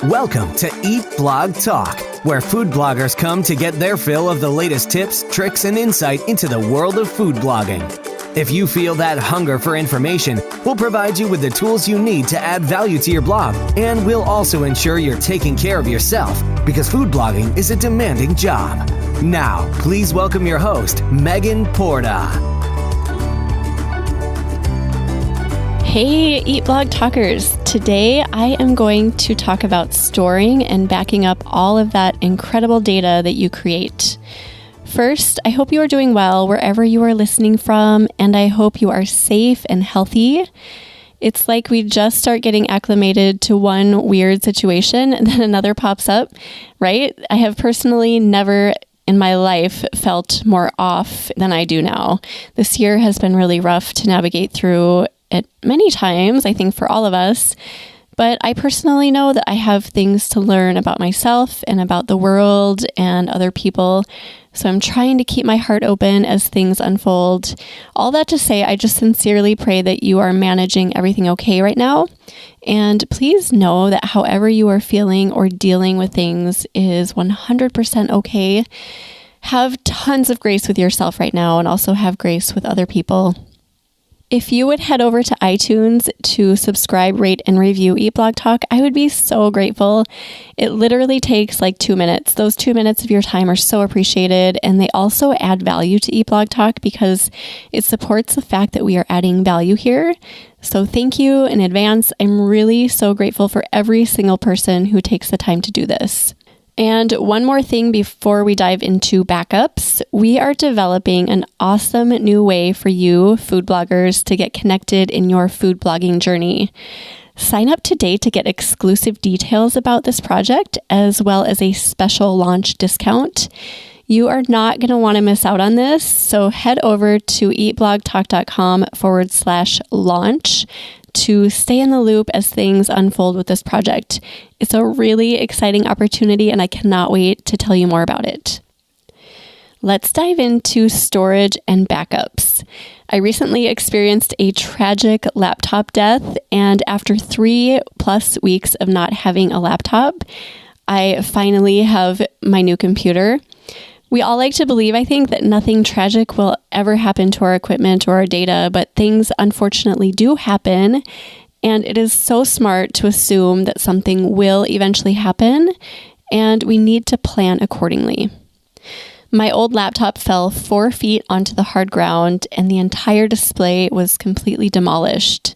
Welcome to Eat Blog Talk, where food bloggers come to get their fill of the latest tips, tricks, and insight into the world of food blogging. If you feel that hunger for information, we'll provide you with the tools you need to add value to your blog, and we'll also ensure you're taking care of yourself, because food blogging is a demanding job. Now, please welcome your host, Megan Porta. Hey, Eat Blog Talkers. Today, I am going to talk about storing and backing up all of that incredible data that you create. First, I hope you are doing well wherever you are listening from, and I hope you are safe and healthy. It's like we just start getting acclimated to one weird situation and then another pops up, right? I have personally never in my life felt more off than I do now. This year has been really rough to navigate through at many times, I think, for all of us. But I personally know that I have things to learn about myself and about the world and other people. So I'm trying to keep my heart open as things unfold. All that to say, I just sincerely pray that you are managing everything okay right now. And please know that however you are feeling or dealing with things is 100% okay. Have tons of grace with yourself right now and also have grace with other people. If you would head over to iTunes to subscribe, rate, and review Eat Blog Talk, I would be so grateful. It literally takes like 2 minutes. Those 2 minutes of your time are so appreciated, and they also add value to Eat Blog Talk because it supports the fact that we are adding value here. So thank you in advance. I'm really so grateful for every single person who takes the time to do this. And one more thing before we dive into backups, we are developing an awesome new way for you food bloggers to get connected in your food blogging journey. Sign up today to get exclusive details about this project, as well as a special launch discount. You are not going to want to miss out on this, so head over to eatblogtalk.com/launch to stay in the loop as things unfold with this project. It's a really exciting opportunity, and I cannot wait to tell you more about it. Let's dive into storage and backups. I recently experienced a tragic laptop death, and after 3+ weeks of not having a laptop, I finally have my new computer. We all like to believe, I think, that nothing tragic will ever happen to our equipment or our data, but things unfortunately do happen, and it is so smart to assume that something will eventually happen, and we need to plan accordingly. My old laptop fell 4 feet onto the hard ground, and the entire display was completely demolished.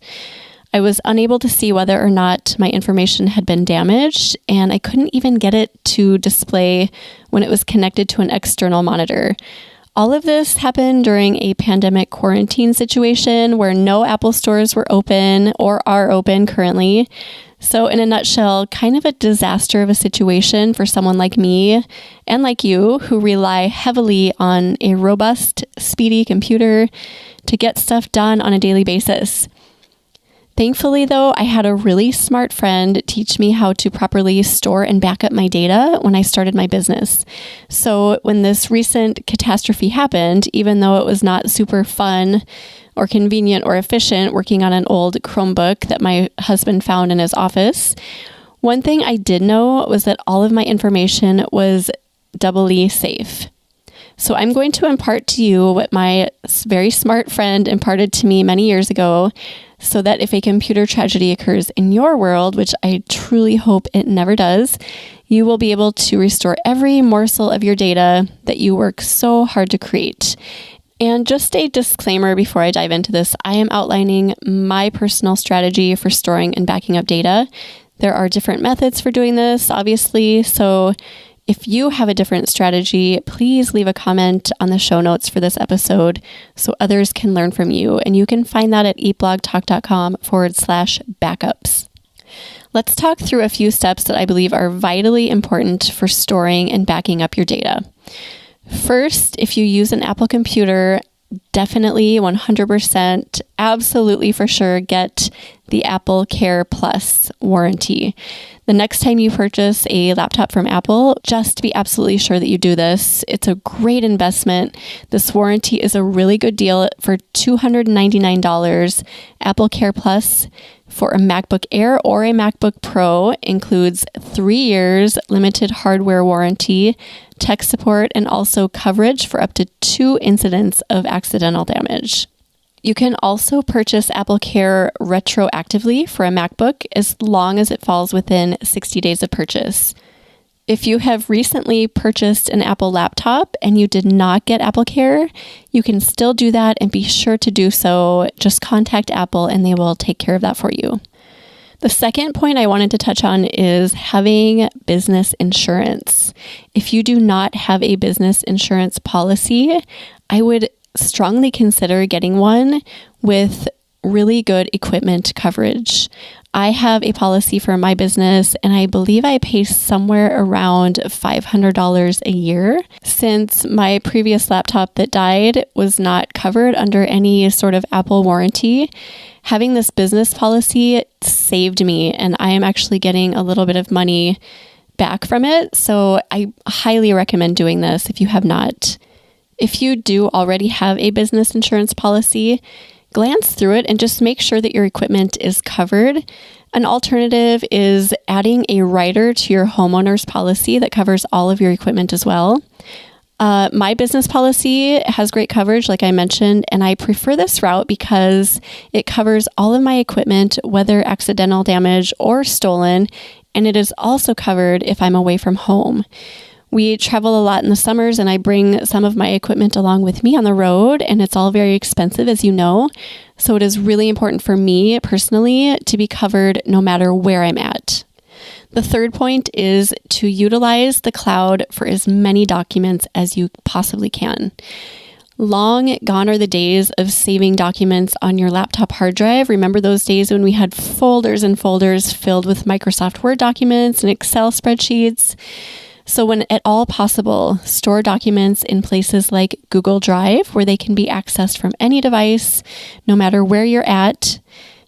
I was unable to see whether or not my information had been damaged, and I couldn't even get it to display when it was connected to an external monitor. All of this happened during a pandemic quarantine situation where no Apple stores were open or are open currently. So in a nutshell, kind of a disaster of a situation for someone like me and like you who rely heavily on a robust, speedy computer to get stuff done on a daily basis. Thankfully, though, I had a really smart friend teach me how to properly store and back up my data when I started my business. So when this recent catastrophe happened, even though it was not super fun or convenient or efficient working on an old Chromebook that my husband found in his office, one thing I did know was that all of my information was doubly safe. So I'm going to impart to you what my very smart friend imparted to me many years ago, so that if a computer tragedy occurs in your world, which I truly hope it never does, you will be able to restore every morsel of your data that you work so hard to create. And just a disclaimer before I dive into this, I am outlining my personal strategy for storing and backing up data. There are different methods for doing this, obviously, so if you have a different strategy, please leave a comment on the show notes for this episode so others can learn from you. And you can find that at eatblogtalk.com/backups. Let's talk through a few steps that I believe are vitally important for storing and backing up your data. First, if you use an Apple computer, definitely 100%, absolutely for sure, get the Apple Care Plus warranty. The next time you purchase a laptop from Apple, just be absolutely sure that you do this. It's a great investment. This warranty is a really good deal for $299. Apple Care Plus for a MacBook Air or a MacBook Pro includes 3 years limited hardware warranty, tech support, and also coverage for up to 2 incidents of accidental damage. You can also purchase AppleCare retroactively for a MacBook as long as it falls within 60 days of purchase. If you have recently purchased an Apple laptop and you did not get AppleCare, you can still do that, and be sure to do so. Just contact Apple and they will take care of that for you. The second point I wanted to touch on is having business insurance. If you do not have a business insurance policy, I would strongly consider getting one with really good equipment coverage. I have a policy for my business, and I believe I pay somewhere around $500 a year. Since my previous laptop that died was not covered under any sort of Apple warranty, having this business policy saved me, and I am actually getting a little bit of money back from it. So I highly recommend doing this if you have not. If you do already have a business insurance policy, glance through it and just make sure that your equipment is covered. An alternative is adding a rider to your homeowner's policy that covers all of your equipment as well. My business policy has great coverage, like I mentioned, and I prefer this route because it covers all of my equipment, whether accidental damage or stolen, and it is also covered if I'm away from home. We travel a lot in the summers, and I bring some of my equipment along with me on the road, and it's all very expensive, as you know. So it is really important for me personally to be covered no matter where I'm at. The third point is to utilize the cloud for as many documents as you possibly can. Long gone are the days of saving documents on your laptop hard drive. Remember those days when we had folders and folders filled with Microsoft Word documents and Excel spreadsheets? So when at all possible, store documents in places like Google Drive, where they can be accessed from any device, no matter where you're at.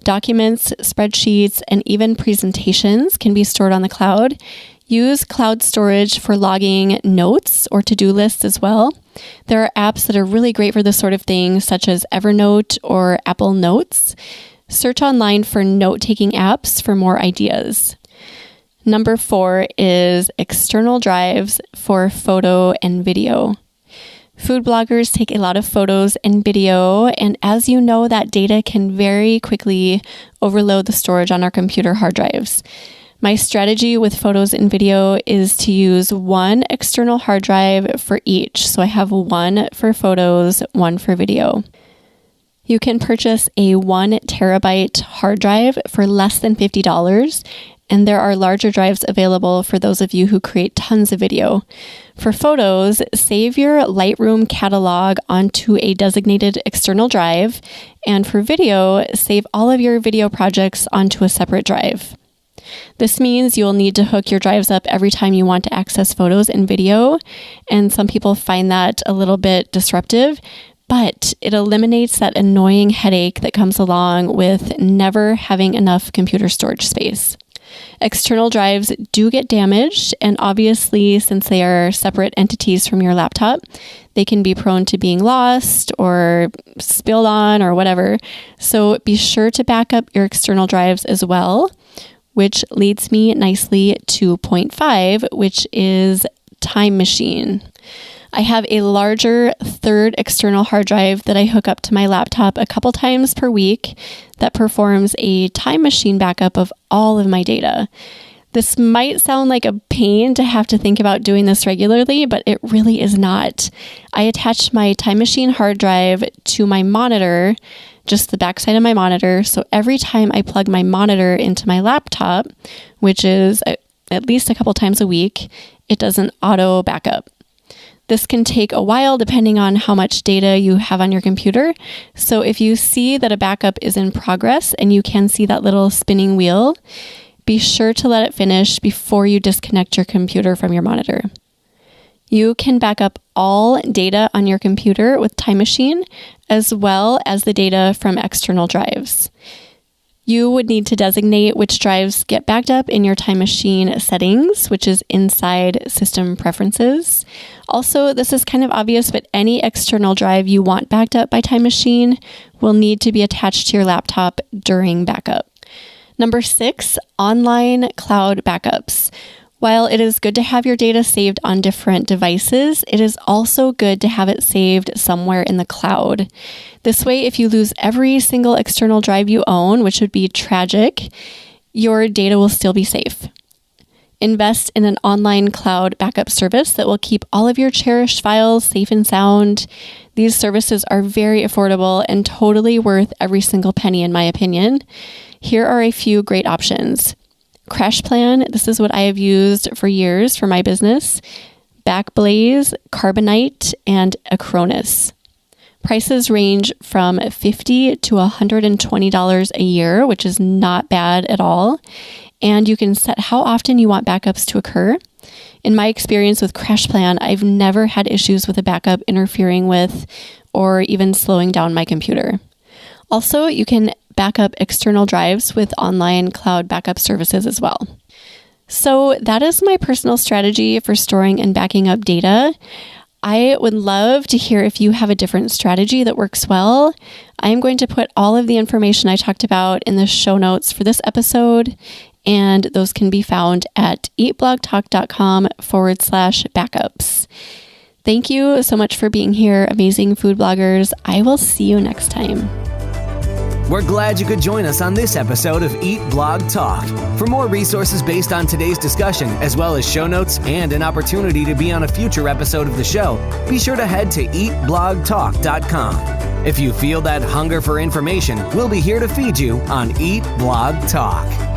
Documents, spreadsheets, and even presentations can be stored on the cloud. Use cloud storage for logging notes or to-do lists as well. There are apps that are really great for this sort of thing, such as Evernote or Apple Notes. Search online for note-taking apps for more ideas. Number 4 is external drives for photo and video. Food bloggers take a lot of photos and video, and as you know, that data can very quickly overload the storage on our computer hard drives. My strategy with photos and video is to use one external hard drive for each. So I have one for photos, one for video. You can purchase a 1 terabyte hard drive for less than $50. And there are larger drives available for those of you who create tons of video. For photos, save your Lightroom catalog onto a designated external drive. And for video, save all of your video projects onto a separate drive. This means you'll need to hook your drives up every time you want to access photos and video. And some people find that a little bit disruptive, but it eliminates that annoying headache that comes along with never having enough computer storage space. External drives do get damaged, and obviously, since they are separate entities from your laptop, they can be prone to being lost or spilled on or whatever. So be sure to back up your external drives as well, which leads me nicely to point 5, which is Time Machine. I have a larger third external hard drive that I hook up to my laptop a couple times per week that performs a Time Machine backup of all of my data. This might sound like a pain to have to think about doing this regularly, but it really is not. I attach my Time Machine hard drive to my monitor, just the backside of my monitor, so every time I plug my monitor into my laptop, which is at least a couple times a week, it does an auto backup. This can take a while depending on how much data you have on your computer. So if you see that a backup is in progress and you can see that little spinning wheel, be sure to let it finish before you disconnect your computer from your monitor. You can back up all data on your computer with Time Machine, as well as the data from external drives. You would need to designate which drives get backed up in your Time Machine settings, which is inside System Preferences. Also, this is kind of obvious, but any external drive you want backed up by Time Machine will need to be attached to your laptop during backup. Number 6, online cloud backups. While it is good to have your data saved on different devices, it is also good to have it saved somewhere in the cloud. This way, if you lose every single external drive you own, which would be tragic, your data will still be safe. Invest in an online cloud backup service that will keep all of your cherished files safe and sound. These services are very affordable and totally worth every single penny, in my opinion. Here are a few great options. CrashPlan, this is what I have used for years for my business. Backblaze, Carbonite, and Acronis. Prices range from $50 to $120 a year, which is not bad at all. And you can set how often you want backups to occur. In my experience with CrashPlan, I've never had issues with a backup interfering with or even slowing down my computer. Also, you can back up external drives with online cloud backup services as well. So that is my personal strategy for storing and backing up data. I would love to hear if you have a different strategy that works well. I am going to put all of the information I talked about in the show notes for this episode, and those can be found at eatblogtalk.com/backups. Thank you so much for being here, amazing food bloggers. I will see you next time. We're glad you could join us on this episode of Eat Blog Talk. For more resources based on today's discussion, as well as show notes and an opportunity to be on a future episode of the show, be sure to head to eatblogtalk.com. If you feel that hunger for information, we'll be here to feed you on Eat Blog Talk.